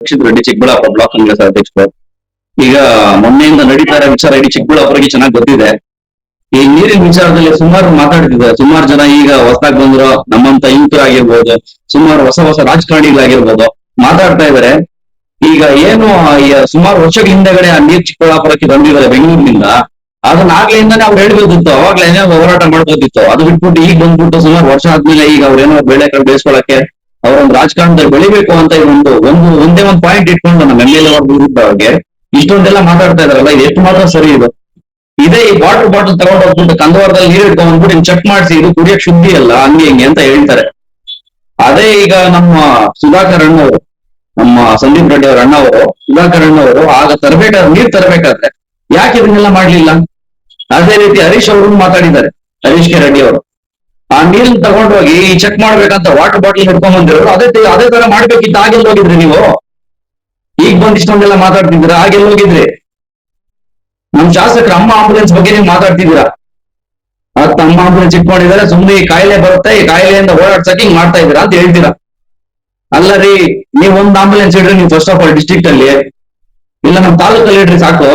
Rakshit Reddy Chikkaballapur block Congress ಅಧ್ಯಕ್ಷರು. ಈಗ ಮೊನ್ನೆಯಿಂದ ನಡೀತಾ ಇರೋ ವಿಚಾರ ಇಡೀ ಚಿಕ್ಕಬಳ್ಳಾಪುರಕ್ಕೆ ಚೆನ್ನಾಗಿ ಗೊತ್ತಿದೆ. ಈ ನೀರಿನ ವಿಚಾರದಲ್ಲಿ ಸುಮಾರು ಮಾತಾಡ್ತಿದ್ದಾರೆ. ಸುಮಾರು ಜನ ಈಗ ಹೊಸದಾಗಿ ಬಂದ್ರು, ನಮ್ಮಂತ ಯುವಕರಾಗಿರ್ಬೋದು, ಸುಮಾರು ಹೊಸ ಹೊಸ ರಾಜಕಾರಣಿಗಳಾಗಿರ್ಬೋದು ಮಾತಾಡ್ತಾ ಇದಾರೆ. ಈಗ ಏನು ಸುಮಾರು ವರ್ಷಗಳ ಹಿಂದೆಗಡೆ ಆ ನೀರ್ ಚಿಕ್ಕಬಳ್ಳಾಪುರಕ್ಕೆ ಬಂದಿದ್ದಾರೆ ಬೆಂಗಳೂರಿನಿಂದ. ಅದನ್ನ ಆಗ್ಲಿಂದಾನೇ ಅವ್ರು ಹೇಳ್ಬೋದಿತ್ತು, ಅವಾಗ್ಲೇನೇ ಹೋರಾಟ ಮಾಡ್ಬೋದಿತ್ತು. ಅದು ಬಿಟ್ಬಿಟ್ಟು ಈಗ ಬಂದ್ಬಿಟ್ಟು ಸುಮಾರು ವರ್ಷ ಆದ್ಮೇಲೆ ಈಗ ಅವ್ರೇನೋ ಬೆಳೆಗಳು ಬೇಯಿಸ್ಕೊಳಕ್ಕೆ ಅವರೊಂದು ರಾಜಕಾರಣದಲ್ಲಿ ಬೆಳಿಬೇಕು ಅಂತ ಒಂದೇ ಒಂದು ಪಾಯಿಂಟ್ ಇಟ್ಕೊಂಡು ನಮ್ಮ MLA ಅವ್ರ ವಿರುದ್ಧ ಅವ್ರಿಗೆ ಇಷ್ಟೊಂದೆಲ್ಲ ಮಾತಾಡ್ತಾ ಇದಾರಲ್ಲ, ಇದು ಎಷ್ಟು ಮಾತ್ರ ಸರಿ ಇದು? ಇದೇ ಈ ವಾಟರ್ ಬಾಟಲ್ ತಗೊಂಡು ಹೋಗ್ಬಿಟ್ಟು ಕಂದವಾರದಲ್ಲಿ ನೀರು ಇಟ್ಕೊಂಡ್ ಬಂದ್ಬಿಟ್ಟು ಚೆಕ್ ಮಾಡಿಸಿ ಇದು ಕುಡಿಯಕ್ ಶುದ್ಧಿ ಅಲ್ಲ ಹಂಗೆ ಹಿಂಗೆ ಅಂತ ಹೇಳ್ತಾರೆ. ಅದೇ ಈಗ ನಮ್ಮ ಸುಧಾಕರ್ ಅಣ್ಣವರು, ನಮ್ಮ ಸಂದೀಪ್ ರೆಡ್ಡಿ ಅವರ ಅಣ್ಣವರು, ಸುಧಾಕರ್ ಅಣ್ಣವರು ಆಗ ನೀರ್ ತರಬೇಕಾದ್ರೆ ಯಾಕೆ ಇದನ್ನೆಲ್ಲ ಮಾಡ್ಲಿಲ್ಲ? ಅದೇ ರೀತಿ ಹರೀಶ್ ಅವರು ಮಾತಾಡಿದ್ದಾರೆ, ಹರೀಶ್ ಕೆ ರೆಡ್ಡಿ ಅವರು. ಆ ನೀರನ್ನ ತಗೊಂಡೋಗಿ ಚೆಕ್ ಮಾಡ್ಬೇಕಂತ ವಾಟರ್ ಬಾಟಲ್ ಹಿಡ್ಕೊಂಡ್ ಬಂದಿರೋರು ಅದೇ ತರ ಮಾಡ್ಬೇಕಿತ್ತು. ಹಾಗೆಲ್ಲ ಹೋಗಿದ್ರಿ ನೀವು? ಈಗ ಬಂದ್ ಇಷ್ಟೊಂದೆಲ್ಲ ಮಾತಾಡ್ತಿದ್ದೀರಾ, ಹಾಗೆಲ್ಲ ಹೋಗಿದ್ರಿ? ನಮ್ ಶಾಸಕರ ಅಮ್ಮ ಆಂಬುಲೆನ್ಸ್ ಬಗ್ಗೆ ನೀವು ಮಾತಾಡ್ತಿದ್ದೀರಾ. ಅಮ್ಮ ಆಂಬುಲೆನ್ಸ್ ಇಟ್ಕೊಂಡಿದ್ದಾರೆ, ಸುಮ್ಮನೆ ಈ ಕಾಯಿಲೆ ಬರುತ್ತೆ, ಈ ಕಾಯಿಲೆಯಿಂದ ಓಡಾಡ್ಸಕ್ಕೆ ಹಿಂಗ್ ಮಾಡ್ತಾ ಇದ್ದೀರಾ ಅಂತ ಹೇಳ್ತೀರಾ. ಅಲ್ಲ ರೀ, ನೀವ್ ಒಂದ್ ಆಂಬುಲೆನ್ಸ್ ಇಡ್ರಿ ನೀವು ಫಸ್ಟ್ ಆಫ್ ಆಲ್ ಡಿಸ್ಟ್ರಿಕ್ಟ್ ಅಲ್ಲಿ, ಇಲ್ಲ ನಮ್ ತಾಲೂಕಲ್ಲಿ ಇಡ್ರಿ ಸಾಕು.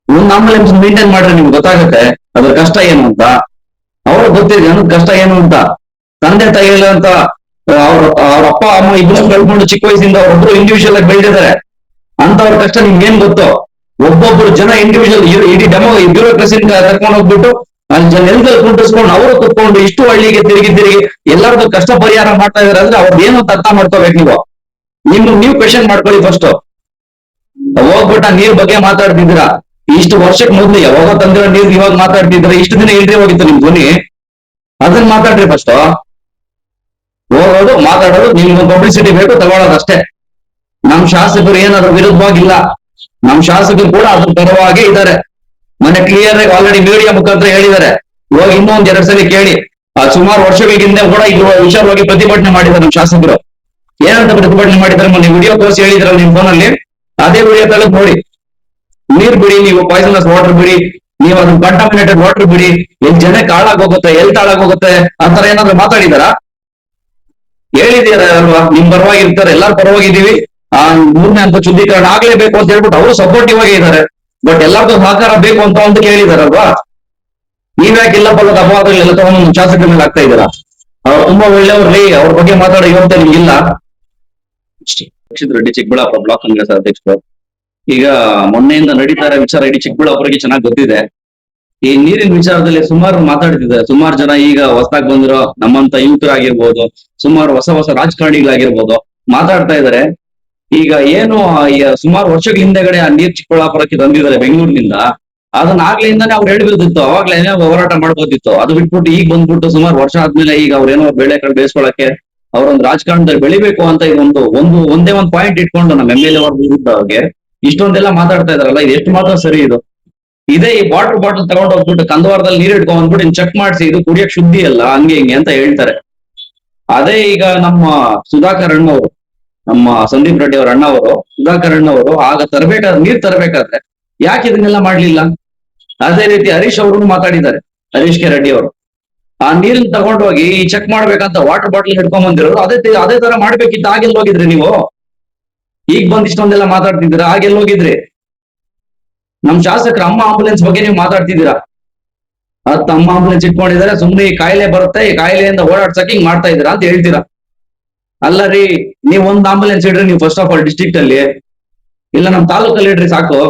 ಒಂದ್ ಆಂಬುಲೆನ್ಸ್ ಮೇಂಟೈನ್ ಮಾಡ್ರಿ, ನಿಮ್ಗೆ ಗೊತ್ತಾಗುತ್ತೆ ಅದ್ರ ಕಷ್ಟ ಏನು ಅಂತ. ಅವ್ರ ಗೊತ್ತಿದೆ ಅನ್ನೋದ್ ಕಷ್ಟ ಏನು ಅಂತ. ತಂದೆ ತಾಯಿ ಅಂತ ಅವ್ರ ಅಪ್ಪ ಅಮ್ಮ ಇಬ್ರು ಕಳ್ಕೊಂಡು ಚಿಕ್ಕ ವಯಸ್ಸಿಂದ ಅವ್ರೊಬ್ರು ಇಂಡಿವಿಜುವಲ್ ಆಗಿ ಬೆಳೆದಿದ್ದಾರೆ. ಅಂತವ್ರ ಕಷ್ಟ ನಿಮ್ಗೆ ಏನ್ ಗೊತ್ತು? ಒಬ್ಬೊಬ್ರು ಜನ ಇಂಡಿವಿಜುವಲ್ ಇಡೀ ಬ್ಯೂರೋಕ್ರಸಿನ ಕರ್ಕೊಂಡು ಹೋಗ್ಬಿಟ್ಟು ಅಲ್ಲಿ ನೆಲದಲ್ಲಿ ಕುಂಟಿಸ್ಕೊಂಡು ಅವರು ಕುತ್ಕೊಂಡು ಇಷ್ಟು ಹಳ್ಳಿಗೆ ತಿರುಗಿ ಎಲ್ಲರದ್ದು ಕಷ್ಟ ಪರಿಹಾರ ಮಾಡ್ತಾ ಇದಾರೆ ಅಂದ್ರೆ ಅವ್ರದ್ದು ಏನು ಅಂತ ಅರ್ಥ ಮಾಡ್ಕೋಬೇಕು ನೀವು. ನೀವು ಕ್ವೆಶನ್ ಮಾಡ್ಕೊಳ್ಳಿ ಫಸ್ಟ್. ಹೋಗ್ಬಿಟ್ಟ ನೀರ್ ಬಗ್ಗೆ ಮಾತಾಡ್ತಿದ್ದೀರಾ. ಇಷ್ಟು ವರ್ಷಕ್ಕೆ ಮೊದ್ಲು ಯಾವಾಗ ತಂದಿರೋ ನೀರು ಇವಾಗ ಮಾತಾಡ್ತಿದ್ರೆ ಇಷ್ಟು ದಿನ ಇಲ್ದೇ ಹೋಗಿತ್ತು ನಿಮ್ ಧ್ವನಿ. ಅದನ್ನ ಮಾತಾಡ್ರಿ ಫಸ್ಟ್. ಹೋಗೋದು ಮಾತಾಡೋದು, ನಿಮ್ಗೆ ಪಬ್ಲಿಸಿಟಿ ಬೇಕು, ತಗೊಳ್ಳೋದಷ್ಟೇ. ನಮ್ ಶಾಸಕರು ಏನಾದ್ರು ವಿರುದ್ಧವಾಗಿಲ್ಲ, ನಮ್ ಶಾಸಕರು ಕೂಡ ಅದ್ರ ಪರವಾಗಿ ಇದ್ದಾರೆ. ಮೊನ್ನೆ ಕ್ಲಿಯರ್ ಆಗಿ ಆಲ್ರೆಡಿ ಮೀಡಿಯಾ ಮುಖಾಂತರ ಹೇಳಿದ್ದಾರೆ. ಇವಾಗ ಇನ್ನೊಂದ್ 2 ಸಲ ಕೇಳಿ. ಸುಮಾರು ವರ್ಷಗಳ ಹಿಂದೆ ಕೂಡ ಇದು ವಿಚಾರವಾಗಿ ಪ್ರತಿಭಟನೆ ಮಾಡಿದ್ದಾರೆ ನಮ್ ಶಾಸಕರು. ಏನಂತ ಪ್ರತಿಭಟನೆ ಮಾಡಿದ್ದಾರೆ ಮೊನ್ನೆ ವಿಡಿಯೋ ತೋರಿಸಿ ಹೇಳಿದ್ರಲ್ಲ ನಿಮ್ ಫೋನಲ್ಲಿ, ಅದೇ ವಿಡಿಯೋ ತೆಗೆದು ನೋಡಿ. ನೀರ್ ಬಿಡಿ, ನೀವು ಪಾಯ್ಸನಸ್ ವಾಟರ್ ಬಿಡಿ, ನೀವು ಅದನ್ನ ಕಂಟಾಮಿನೇಟೆಡ್ ವಾಟರ್ ಬಿಡಿ, ಎಲ್ಲಿ ಜನಕ್ಕೆ ಹಾಳಾಗೋಗುತ್ತೆ, ಎಲ್ಲಿ ಹಾಳಾಗೋಗುತ್ತೆ ಆತರ ಏನಾದ್ರು ಮಾತಾಡಿದಾರ? ಹೇಳಿದಾರ ಅಲ್ವಾ? ನಿಮ್ ಪರವಾಗಿ ಇರ್ತಾರೆ, ಎಲ್ಲಾರು ಪರವಾಗಿದ್ದೀವಿ, 3ನೇ ಹಂತ ಶುದ್ಧೀಕರಣ ಆಗ್ಲೇಬೇಕು ಅಂತ ಹೇಳ್ಬಿಟ್ಟು ಅವರು ಸಪೋರ್ಟಿವ್ ಆಗಿ ಇದ್ದಾರೆ. ಬಟ್ ಎಲ್ಲಾರ್ದು ಸಹಕಾರ ಬೇಕು ಅಂತ ಕೇಳಿದಾರಲ್ವಾ? ನೀವ್ಯಾಕೆ ಇಲ್ಲ ಬಲ್ಲದ ಅಪವಾದಗಳೆಲ್ಲ ತಗೊಂಡು ಶಾಸಕರ ಮೇಲೆ ಆಗ್ತಾ ಇದ್ದೀರಾ? ಅವ್ರು ತುಂಬಾ ಒಳ್ಳೆಯವ್ರಿ, ಅವ್ರ ಬಗ್ಗೆ ಮಾತಾಡೋ ಯೋಗ್ಯತೆ ನಿಮ್ಗಿಲ್ಲ. ರಕ್ಷಿತ್ ರೆಡ್ಡಿ ಚಿಕ್ಕಬಳ್ಳಾಪುರ ಬ್ಲಾಕ್ ಕಾಂಗ್ರೆಸ್ ಅಧ್ಯಕ್ಷರು. ಈಗ ಮೊನ್ನೆಯಿಂದ ನಡೀತಾ ಇರೋ ವಿಚಾರ ಇಡೀ ಚಿಕ್ಕಬಳ್ಳಾಪುರಕ್ಕೆ ಚೆನ್ನಾಗಿ ಗೊತ್ತಿದೆ. ಈ ನೀರಿನ ವಿಚಾರದಲ್ಲಿ ಸುಮಾರು ಮಾತಾಡ್ತಿದ್ದಾರೆ. ಸುಮಾರು ಜನ ಈಗ ಹೊಸದಾಗಿ ಬಂದಿರೋ, ನಮ್ಮಂತ ಯುವಕರಾಗಿರ್ಬೋದು, ಸುಮಾರು ಹೊಸ ಹೊಸ ರಾಜಕಾರಣಿಗಳಾಗಿರ್ಬೋದು ಮಾತಾಡ್ತಾ ಇದಾರೆ. ಈಗ ಏನು ಸುಮಾರು ವರ್ಷಗಳ ಹಿಂದೆಗಡೆ ಆ ನೀರ್ ಚಿಕ್ಕಬಳ್ಳಾಪುರಕ್ಕೆ ಬಂದಿದ್ದಾರೆ ಬೆಂಗಳೂರಿನಿಂದ. ಅದನ್ನ ಆಗ್ಲಿಂದಾನೇ ಅವ್ರು ಹೇಳ್ಬೋದಿತ್ತು, ಅವಾಗ್ಲೇನೇ ಹೋರಾಟ ಮಾಡ್ಬೋದಿತ್ತು. ಅದು ಬಿಟ್ಬಿಟ್ಟು ಈಗ ಬಂದ್ಬಿಟ್ಟು ಸುಮಾರು ವರ್ಷ ಆದ್ಮೇಲೆ ಈಗ ಅವ್ರೇನೋ ಬೆಳೆಗಳು ಬೇಯಿಸ್ಕೊಳಕ್ಕೆ ಅವರೊಂದು ರಾಜಕಾರಣದಲ್ಲಿ ಬೆಳಿಬೇಕು ಅಂತ ಒಂದೇ ಒಂದು ಪಾಯಿಂಟ್ ಇಟ್ಕೊಂಡು ನಮ್ಮ MLA ಅವ್ರ ವಿರುದ್ಧ ಅವ್ರಿಗೆ ಇಷ್ಟೊಂದೆಲ್ಲ ಮಾತಾಡ್ತಾ ಇದಾರಲ್ಲ, ಇದು ಎಷ್ಟು ಮಾತ್ರ ಸರಿ ಇದು? ಇದೇ ಈ ವಾಟರ್ ಬಾಟಲ್ ತಗೊಂಡು ಹೋಗ್ಬಿಟ್ಟು ಕಂದವಾರದಲ್ಲಿ ನೀರು ಇಟ್ಕೊಂಡ್ ಬಂದ್ಬಿಟ್ಟು ಚೆಕ್ ಮಾಡಿಸಿ ಇದು ಕುಡಿಯಕ್ ಶುದ್ಧಿ ಅಲ್ಲ ಹಂಗೆ ಹಿಂಗೆ ಅಂತ ಹೇಳ್ತಾರೆ. ಅದೇ ಈಗ ನಮ್ಮ ಸುಧಾಕರ್ ಅಣ್ಣವರು, ನಮ್ಮ ಸಂದೀಪ್ ರೆಡ್ಡಿ ಅವರ ಅಣ್ಣವರು, ಸುಧಾಕರ್ ಅಣ್ಣವರು ಆಗ ನೀರ್ ತರಬೇಕಾದ್ರೆ ಯಾಕೆ ಇದನ್ನೆಲ್ಲ ಮಾಡ್ಲಿಲ್ಲ? ಅದೇ ರೀತಿ ಹರೀಶ್ ಅವರು ಮಾತಾಡಿದ್ದಾರೆ, ಹರೀಶ್ ಕೆ ರೆಡ್ಡಿ ಅವರು. ಆ ನೀರನ್ನ ತಗೊಂಡೋಗಿ ಚೆಕ್ ಮಾಡ್ಬೇಕಂತ ವಾಟರ್ ಬಾಟಲ್ ಹಿಡ್ಕೊಂಡ್ ಬಂದಿರೋರು ಅದೇ ತರ ಮಾಡ್ಬೇಕಿತ್ತು. ಹಾಗೆಲ್ಲ ಹೋಗಿದ್ರಿ ನೀವು? ಈಗ ಬಂದ್ ಇಷ್ಟೊಂದೆಲ್ಲ ಮಾತಾಡ್ತಿದ್ದೀರಾ, ಹಾಗೆಲ್ಲ ಹೋಗಿದ್ರಿ? ನಮ್ ಶಾಸಕರ ಅಮ್ಮ ಆಂಬುಲೆನ್ಸ್ ಬಗ್ಗೆ ನೀವು ಮಾತಾಡ್ತಿದ್ದೀರಾ. ಅಮ್ಮ ಆಂಬುಲೆನ್ಸ್ ಇಟ್ಕೊಂಡಿದ್ದಾರೆ, ಸುಮ್ಮನೆ ಈ ಕಾಯಿಲೆ ಬರುತ್ತೆ, ಈ ಕಾಯಿಲೆಯಿಂದ ಓಡಾಡ್ಸಕ್ಕೆ ಹಿಂಗ್ ಮಾಡ್ತಾ ಇದ್ದೀರಾ ಅಂತ ಹೇಳ್ತೀರಾ. ಅಲ್ಲ ರೀ, ನೀವ್ ಒಂದ್ ಆಂಬುಲೆನ್ಸ್ ಇಡ್ರಿ ನೀವು ಫಸ್ಟ್ ಆಫ್ ಆಲ್ ಡಿಸ್ಟ್ರಿಕ್ಟ್ ಅಲ್ಲಿ, ಇಲ್ಲ ನಮ್ ತಾಲೂಕಲ್ಲಿ ಇಡ್ರಿ ಸಾಕು.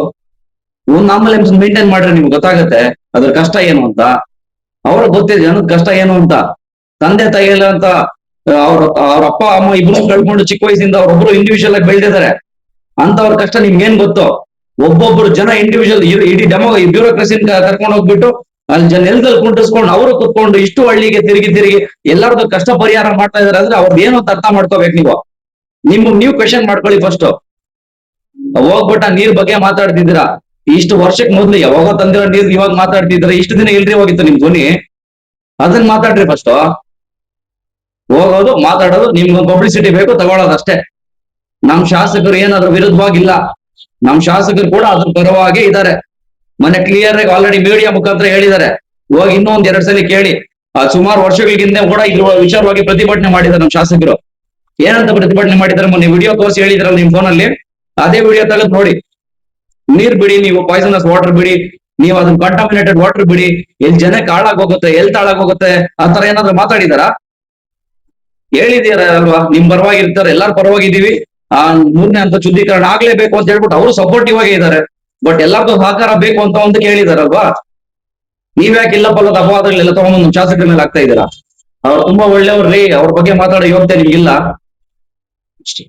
ಒಂದ್ ಆಂಬುಲೆನ್ಸ್ ಮೇಂಟೈನ್ ಮಾಡ್ರಿ, ನಿಮ್ಗೆ ಗೊತ್ತಾಗುತ್ತೆ ಅದ್ರ ಕಷ್ಟ ಏನು ಅಂತ. ಅವ್ರ ಗೊತ್ತಿದೆ ಅನ್ನೋದ್ ಕಷ್ಟ ಏನು ಅಂತ. ತಂದೆ ತಾಯಿ ಅಂತ ಅವ್ರ ಅಪ್ಪ ಅಮ್ಮ ಇಬ್ರು ಕಳ್ಕೊಂಡು ಚಿಕ್ಕ ವಯಸ್ಸಿಂದ ಅವ್ರೊಬ್ರು ಇಂಡಿವಿಜುವಲ್ ಆಗಿ ಬೆಳೆದಿದ್ದಾರೆ. ಅಂತವ್ರ ಕಷ್ಟ ನಿಮ್ಗೆ ಏನ್ ಗೊತ್ತು? ಒಬ್ಬೊಬ್ರು ಜನ ಇಂಡಿವಿಜುವಲ್ ಇಡೀ ಬ್ಯೂರೋಕ್ರಸಿನ ಕರ್ಕೊಂಡು ಹೋಗ್ಬಿಟ್ಟು ಅಲ್ಲಿ ನೆಲದಲ್ಲಿ ಕುಂಟಿಸ್ಕೊಂಡು ಅವರು ಕುತ್ಕೊಂಡು ಇಷ್ಟು ಹಳ್ಳಿಗೆ ತಿರುಗಿ ಎಲ್ಲರದ್ದು ಕಷ್ಟ ಪರಿಹಾರ ಮಾಡ್ತಾ ಇದಾರೆ ಅಂದ್ರೆ ಅವ್ರದ್ದು ಏನು ಅಂತ ಅರ್ಥ ಮಾಡ್ಕೋಬೇಕು ನೀವು ಕ್ವೆಶನ್ ಮಾಡ್ಕೊಳ್ಳಿ ಫಸ್ಟ್. ಹೋಗ್ಬಿಟ್ಟ ನೀರ್ ಬಗ್ಗೆ ಮಾತಾಡ್ತಿದ್ದೀರಾ. ಇಷ್ಟು ವರ್ಷಕ್ಕೆ ಮೊದ್ಲು ಯಾವಾಗ ತಂದಿರೋ ನೀರ್ ಇವಾಗ ಮಾತಾಡ್ತಿದ್ರೆ ಇಷ್ಟು ದಿನ ಇಲ್ರಿ ಹೋಗಿತ್ತು ನಿಮ್ ಧ್ವನಿ. ಅದನ್ನ ಮಾತಾಡ್ರಿ ಫಸ್ಟ್. ಹೋಗೋದು ಮಾತಾಡೋದು, ನಿಮ್ಗೆ ಪಬ್ಲಿಸಿಟಿ ಬೇಕು, ತಗೊಳ್ಳೋದಷ್ಟೇ. ನಮ್ ಶಾಸಕರು ಏನಾದ್ರು ವಿರುದ್ಧವಾಗಿಲ್ಲ, ನಮ್ ಶಾಸಕರು ಕೂಡ ಅದ್ರ ಪರವಾಗಿ ಇದ್ದಾರೆ. ಮೊನ್ನೆ ಕ್ಲಿಯರ್ ಆಗಿ ಆಲ್ರೆಡಿ ಮೀಡಿಯಾ ಮುಖಾಂತರ ಹೇಳಿದ್ದಾರೆ. ಇವಾಗ ಇನ್ನೊಂದ್ 2 ಸಲ ಕೇಳಿ. ಸುಮಾರು ವರ್ಷಗಳ ಹಿಂದೆ ಕೂಡ ಇದು ವಿಚಾರವಾಗಿ ಪ್ರತಿಭಟನೆ ಮಾಡಿದ್ದಾರೆ ನಮ್ ಶಾಸಕರು. ಏನಂತ ಪ್ರತಿಭಟನೆ ಮಾಡಿದಾರೆ ಮೊನ್ನೆ ವಿಡಿಯೋ ತೋರಿಸಿ ಹೇಳಿದ್ರಲ್ಲ ನಿಮ್ ಫೋನಲ್ಲಿ, ಅದೇ ವಿಡಿಯೋ ತೆಗೆದು ನೋಡಿ. ನೀರ್ ಬಿಡಿ, ನೀವು ಪಾಯ್ಸನಸ್ ವಾಟರ್ ಬಿಡಿ, ನೀವು ಅದನ್ನ ಕಂಟಾಮಿನೇಟೆಡ್ ವಾಟರ್ ಬಿಡಿ, ಇಲ್ಲಿ ಜನಕ್ಕೆ ಹಾಳಾಗೋಗುತ್ತೆ, ಹೆಲ್ತ್ ಹಾಳಾಗೋಗುತ್ತೆ, ಆ ತರ ಏನಾದ್ರು ಮಾತಾಡಿದಾರಾ? ಹೇಳಿದಾರ ಅಲ್ವಾ, ನಿಮ್ ಪರವಾಗಿ ಇರ್ತಾರೆ, ಎಲ್ಲಾರ ಪರವಾಗಿದ್ದೀವಿ, ಆ 3ನೇ ಹಂತ ಶುದ್ಧೀಕರಣ ಆಗ್ಲೇಬೇಕು ಅಂತ ಹೇಳ್ಬಿಟ್ಟು ಅವರು ಸಪೋರ್ಟಿವ್ ಆಗಿ ಇದ್ದಾರೆ. ಬಟ್ ಎಲ್ಲಾರ್ದು ಸಹಕಾರ ಬೇಕು ಅಂತ ಒಂದು ಕೇಳಿದಾರಲ್ವಾ? ನೀವ್ಯಾಕೆ ಇಲ್ಲ ಪಲ್ಲದ ಅಪವಾದಗಳೆಲ್ಲ ತಗೊಂಡು ನಮ್ಮ ಶಾಸಕರ ಮೇಲೆ ಆಗ್ತಾ ಇದ್ದೀರಾ? ಅವ್ರು ತುಂಬಾ ಒಳ್ಳೆಯವ್ರಿ, ಅವ್ರ ಬಗ್ಗೆ ಮಾತಾಡೋ ಯೋಗ್ಯತೆ ನಿಮ್ಗಿಲ್ಲ. ಅಷ್ಟೇ.